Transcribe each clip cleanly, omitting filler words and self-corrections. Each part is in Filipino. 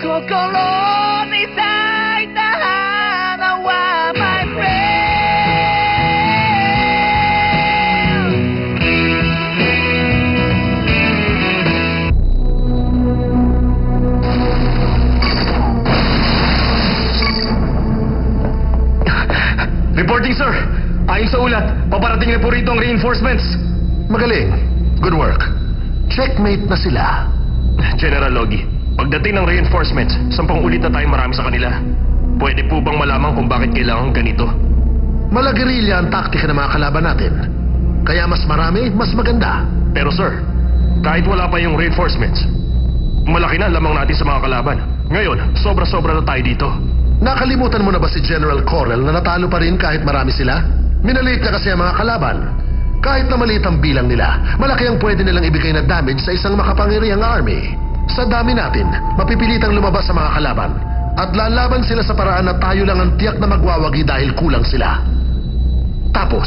Kokolon isa'y tahanawa, my friend. Reporting, sir. Ayon sa ulat, paparating na po rito ang reinforcements. Magaling. Good work. Checkmate na sila. General Logie, pagdating ng reinforcements, 10 ulit na tayo marami sa kanila. Pwede po bang malaman kung bakit kailangan ganito? Malagirilya ang taktika ng mga kalaban natin. Kaya mas marami, mas maganda. Pero sir, kahit wala pa yung reinforcements, malaki na ang lamang natin sa mga kalaban. Ngayon, sobra-sobra na tayo dito. Nakalimutan mo na ba si General Corel na natalo pa rin kahit marami sila? Minaliit niya kasi ang mga kalaban. Kahit na maliit ang bilang nila, malaki ang pwede nilang ibigay na damage sa isang makapangyarihang army. Sa dami natin, mapipilitang lumabas sa mga kalaban. At lalaban sila sa paraan na tayo lang ang tiyak na magwawagi dahil kulang sila. Tapos,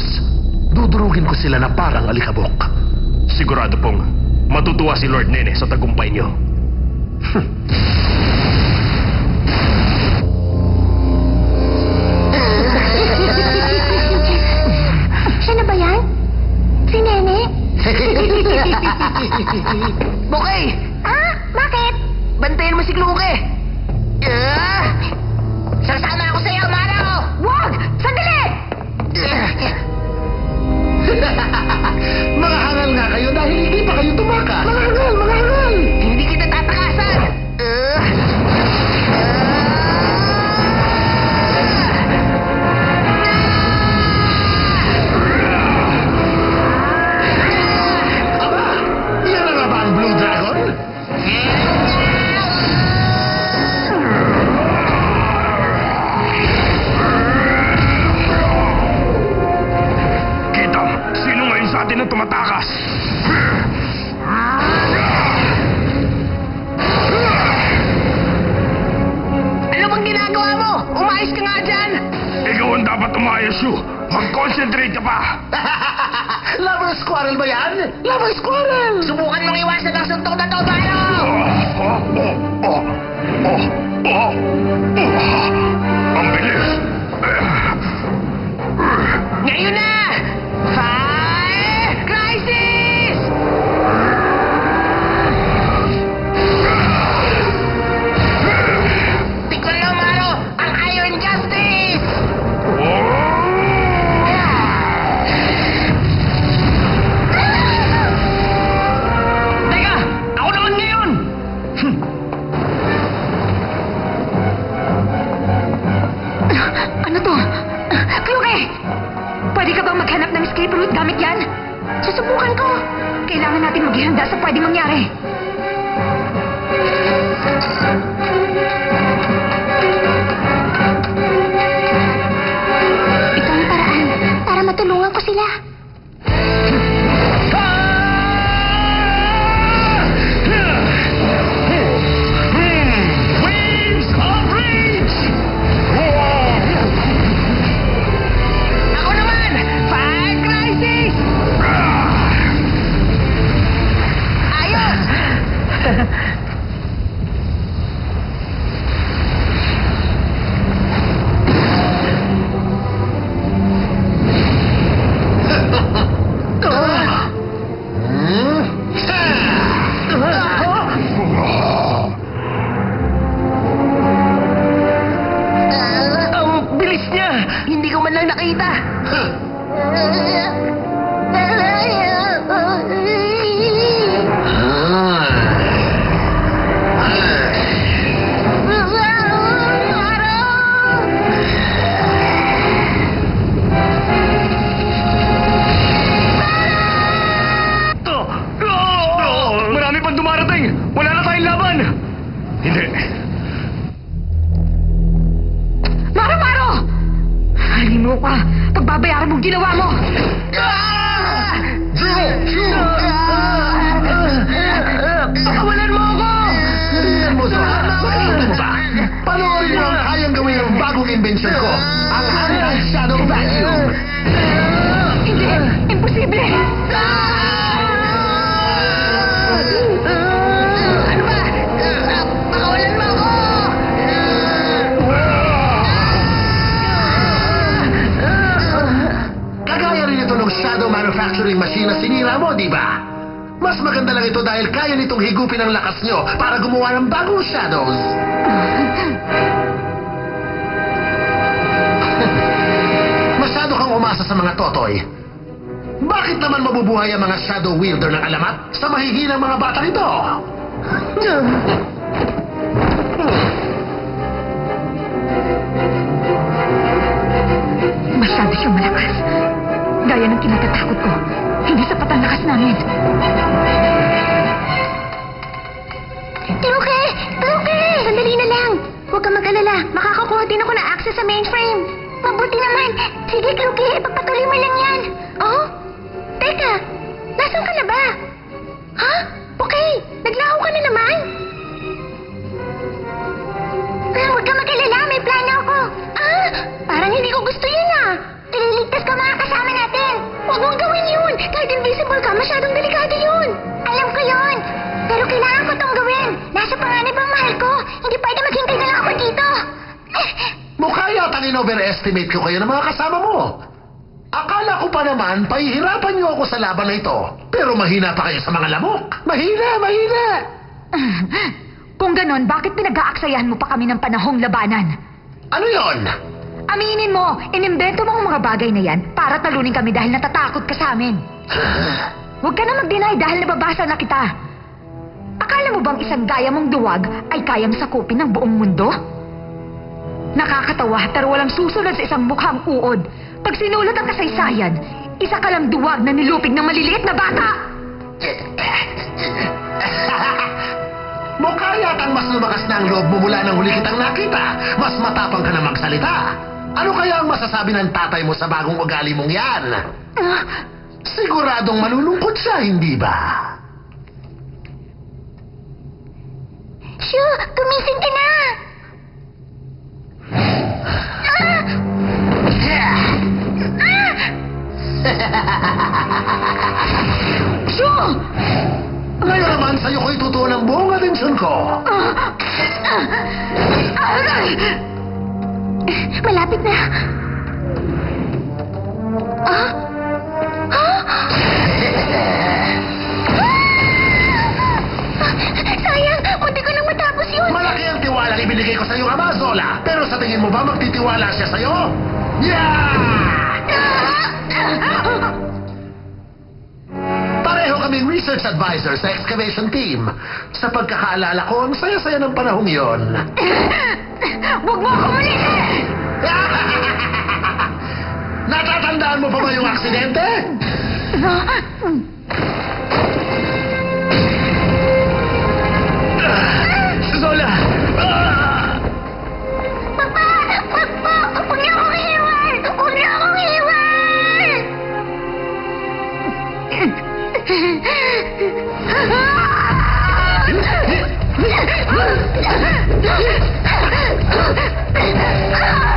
dudurugin ko sila na parang alikabok. Sigurado pong matutuwa si Lord Nene sa tagumpay niyo. Siya na ba yan? Si Nene? Bokay! Ah, bakit? Bantayan mo si Kluke! Sasama ako sa'yo, Maro! Wag! Sandali! Mga hangal nga kayo dahil hindi pa kayo tumakas. Mga hangal, mga hangal! Hindi kita tatakasan! Aba, yan na nga ba ang Blue Dragon? Kitam, sino ngayon sa atin ang tumatakas? Ano bang ginagawa mo? Umayos ka nga dyan! Ikaw ang dapat umayos, Shu. Mag-concentrate ka pa. Lover Squirrel ba yan? Lover Squirrel! Subukan mong iwasan ang suntok na to, Maro! Ang bilis. Ngayon na! Fire Crisis! Tikman mo, Maro! Ang Iron Justice! Teka! Ako naman ngayon! Ano to? Kluke! Pwede ka bang maghanap ng escape route gamit yan? Susubukan ko. Kailangan natin maghihanda sa pwedeng mangyari. Ito ang paraan para matulungan ko sila. Waves of Rage! Ako naman! Fire Crisis! Ayos! measuring machine na sinira mo, di ba? Mas maganda lang ito dahil kaya nitong higupin ang lakas nyo para gumawa ng bagong shadows. Masyado kang umasa sa mga totoy. Bakit naman mabubuhay ang mga shadow wielder ng alamat sa mahihinang mga batang ito? Masyado siyang malakas. Gaya ng kinatatakot ko. Hindi sapat ang lakas namin. Luke! Luke! Sandali na lang. Huwag kang mag-alala. Makakakuha din ako ng access sa mainframe. Mabuti naman. Sige, Luke. Pagpatuloy mo lang yan. Oh? Teka. Nasaan ka na ba? Ha? Okay. Naglaho ka na naman? Huwag kang mag-alala. May plano ako. Ah! Parang hindi ko gusto yun ah. Ililigtas ka mga kasama natin. Huwag mong gawin yun. Kahit invisible ka, masyadong delikado yun. Alam ko yun. Pero kailangan ko tong gawin. Nasa panganib ang mahal ko. Hindi pwede maghintay na lang ako dito. Mukha yatang in-overestimate ko kayo ng mga kasama mo. Akala ko pa naman, pahihirapan niyo ako sa laban na ito. Pero mahina pa kayo sa mga lamok. Mahina, mahina. Kung ganon, bakit pinag-aaksayahan mo pa kami ng panahong labanan? Ano yon? Aminin mo, inimbento mo ang mga bagay na yan para talunin kami dahil natatakot ka sa amin. Huwag ka na mag-deny dahil nababasa na kita. Akala mo bang isang gaya mong duwag ay kayang sakupin ng buong mundo? Nakakatawa pero walang susunod sa isang mukhang uod. Pag sinulat ang kasaysayan, isa ka lang duwag na nilupig ng maliliit na bata! Mukha yatang mas lumakas na ang loob mo mula nang huli kitang nakita. Mas matapang ka na magsalita. Ano kaya ang masasabi ng tatay mo sa bagong ugali mong yan? Siguradong malulungkot siya, hindi ba? Shu, gumising ka na. Shu! Ngayon naman sa'yo ko itutuon ang buong atensyon ko. Malapit na. Ah? Ah? Sayang, munti ko nang matapos yun. Malaki ang tiwalang ibinigay ko sa iyong ama, Zola. Pero sa tingin mo ba magtitiwala siya sa'yo? Yeah! Pareho kaming research advisor sa excavation team. Sa pagkakaalala ko, ang saya-saya ng panahong yon. Huwag mo ako maliit! Natatandaan mo pa ba yung aksidente? Zola! Papa! Papa! Huwag niyo akong iwan! Huwag niyo akong iwan!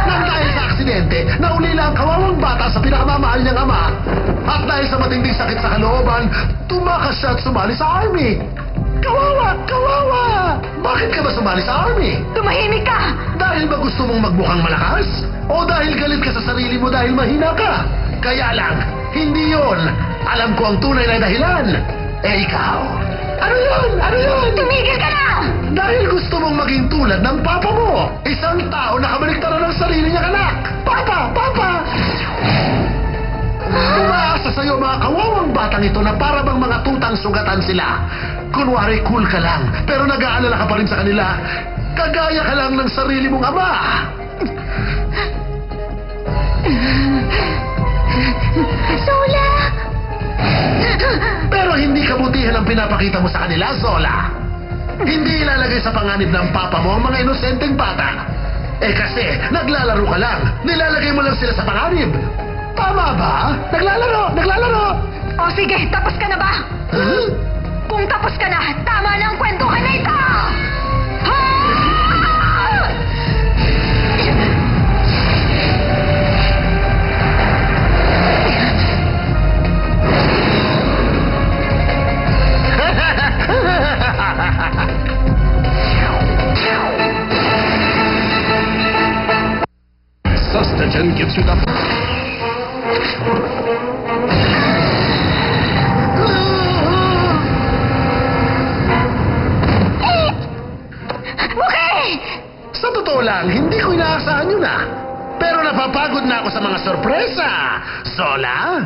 Nang dahil sa aksidente, naulila ang kawawang bata sa pinakamamahal niyang ama. At dahil sa matinding sakit sa kalooban, tumakas siya at sumali sa army. Kawawa! Kawawa! Bakit ka ba sumali sa army? Tumahimik ka! Dahil ba gusto mong magmukhang malakas? O dahil galit ka sa sarili mo dahil mahina ka? Kaya lang, hindi yon. Alam ko ang tunay na dahilan. Eh ikaw, ano yun? Ano yun? Tumigil ka na! Dahil gusto mong maging tulad ng papa mo. Isang tao na kabaliktaran ng sarili niyang anak. Papa! Papa! Umaasa sa'yo mga kawawang batang ito na para bang mga tutang sugatan sila. Kunwari cool ka lang, pero nag-aalala ka pa rin sa kanila. Kagaya ka lang ng sarili mong ama. Zola! Pero hindi kabutihan ang pinapakita mo sa kanila, Zola. Hindi ilalagay sa panganib ng papa mo ang mga inosenteng bata. Eh kasi, naglalaro ka lang. Nilalagay mo lang sila sa panganib. Tama ba? Naglalaro! Naglalaro! O sige, tapos ka na ba? Huh? Kung tapos ka na, tama na ang kwento ka na ito! Ha! Sustagen gives you the... totoo lang, hindi ko inaasahan yun ah. Pero napapagod na ako sa mga sorpresa. Sola?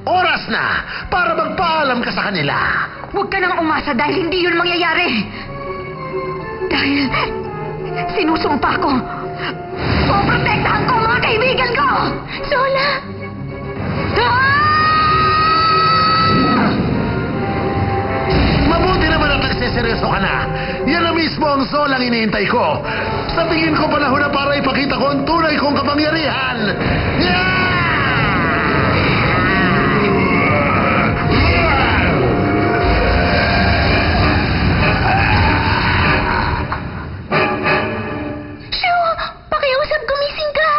Oras na para magpaalam ka sa kanila. Huwag ka nang umasa dahil hindi yun mangyayari. Dahil sinusumpa ko. Poprotektahan ko ang mga kaibigan ko! Sola! Mabuti naman at nagseseryoso ka na. Yan na mismo ang solang iniintay ko. Sa tingin ko panahon na para ipakita ko ang tunay kong kapangyarihan. Shoo! Pakiusap, gumising ka!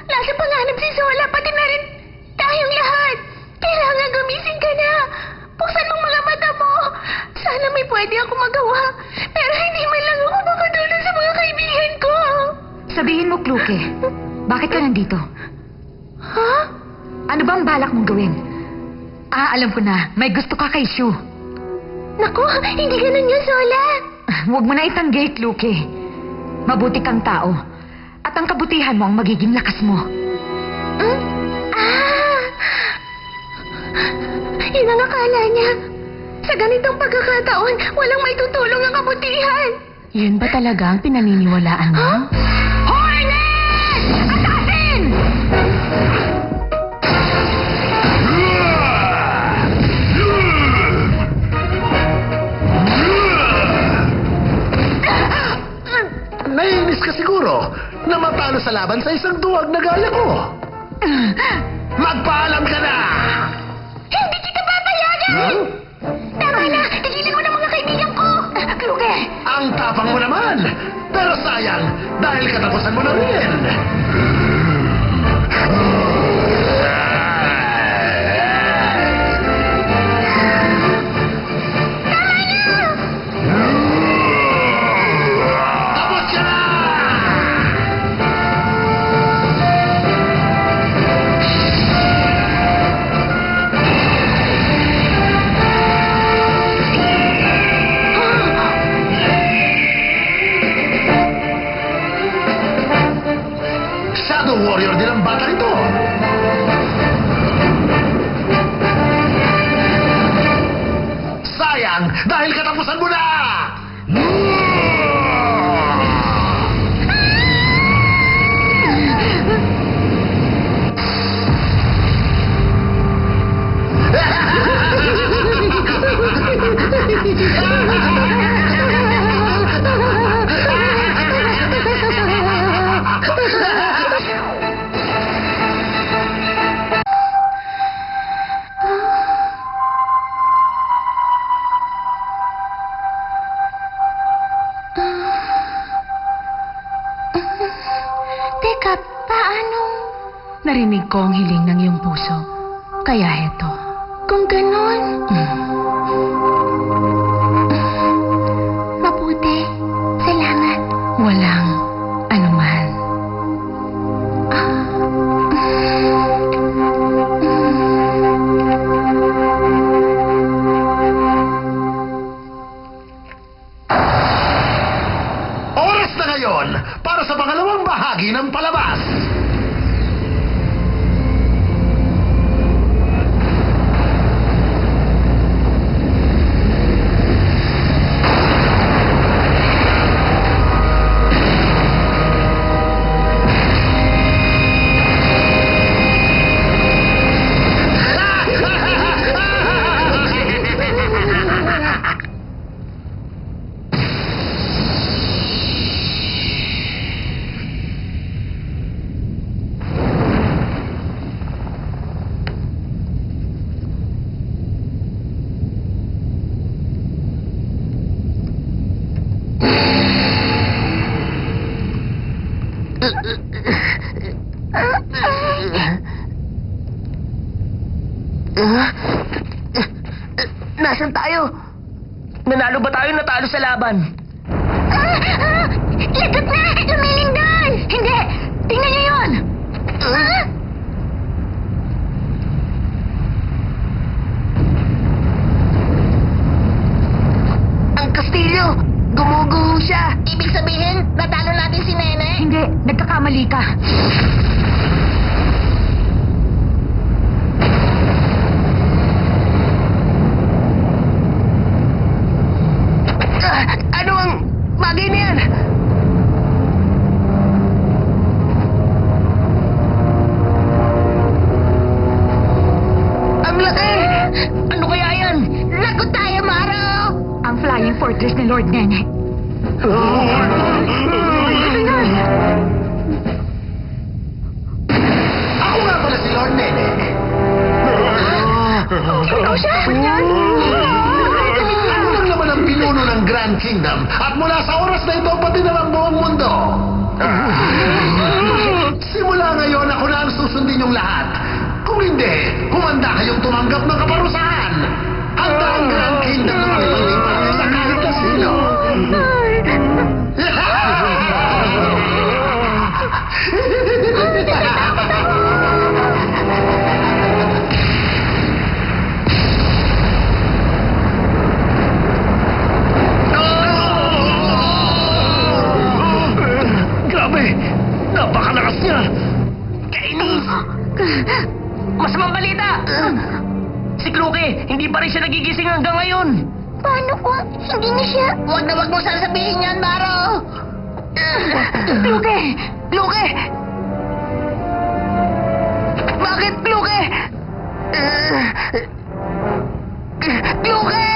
Nasa panganib si Sola, pati na rin tayong lahat. Kailangan gumising ka na. Buksan mong mga mata mo. Sana may pwede ako magawa. Pero hindi man lang ako makatulong sa mga kaibigan ko. Sabihin mo, Kluke, bakit ka nandito? Ha? Ano bang balak mong gawin? Alam ko na, may gusto ka kay Shu. Naku, hindi ganun yun, Sola. Huwag mo na itanggi, Kluke. Mabuti kang tao. At ang kabutihan mo ang magiging lakas mo. Hmm? Yun ang akala niya. Sa ganitong pagkakataon, walang may tutulong ang kabutihan. Yun ba talaga ang pinaniniwalaan mo? Huh? Hornet! Assassin! Naiinis ka siguro na matalo sa laban sa isang duwag na gaya ko. Magpaalam ka na! Hindi kita papayagan! Huh? Tama na! Tigilan mo ng mga kaibigan ko! Kluke! Ang tapang mo naman! Pero sayang, dahil katapusan mo na rin! Tapos ka na! Shadow Warrior din ang bata nito. Sayang, dahil katapusan mo na! Teka, paano? Narinig ko ang hiling ng iyong puso. Kaya heto. Kung ganon, mabuti. Salamat. Walang anuman. Oras na ngayon para sa pangalawang bahagi ng palabas. Nasaan tayo? Nanalo ba tayo natalo sa laban? Lagot na! Lumilindol! Hindi! Tingnan niyo yun! Ang kastilyo! Gumuho Naguguluhan siya. Ibig sabihin, natalo natin si Nene? Hindi, nagkakamali ka. Ano ang bagay na yan? Ang laki! Ano kaya yan? Lagot tayo, Maro! Ang flying fortress ni Lord Nene. Ako nga pala si Lord Nene. Ikaw siya? Ano lang naman ang pinuno ng Grand Kingdom at mula sa oras na ito pati na ang buong mundo. Simula ngayon ako na ang susundin yung lahat. Kung hindi, humanda kayong tumanggap ng kaparusahan. Handa ang Grand Kingdom na makipaglimpan sa kahit na sino. Grabe! Napakalakas niya! Kainis! Masamang balita! Si Kluke, hindi pa rin siya nagigising hanggang ngayon! Paano kung hindi na siya... Huwag na huwag mo sasabihin yan, Maro! Luke! Kluke! Bakit, Kluke? Kluke!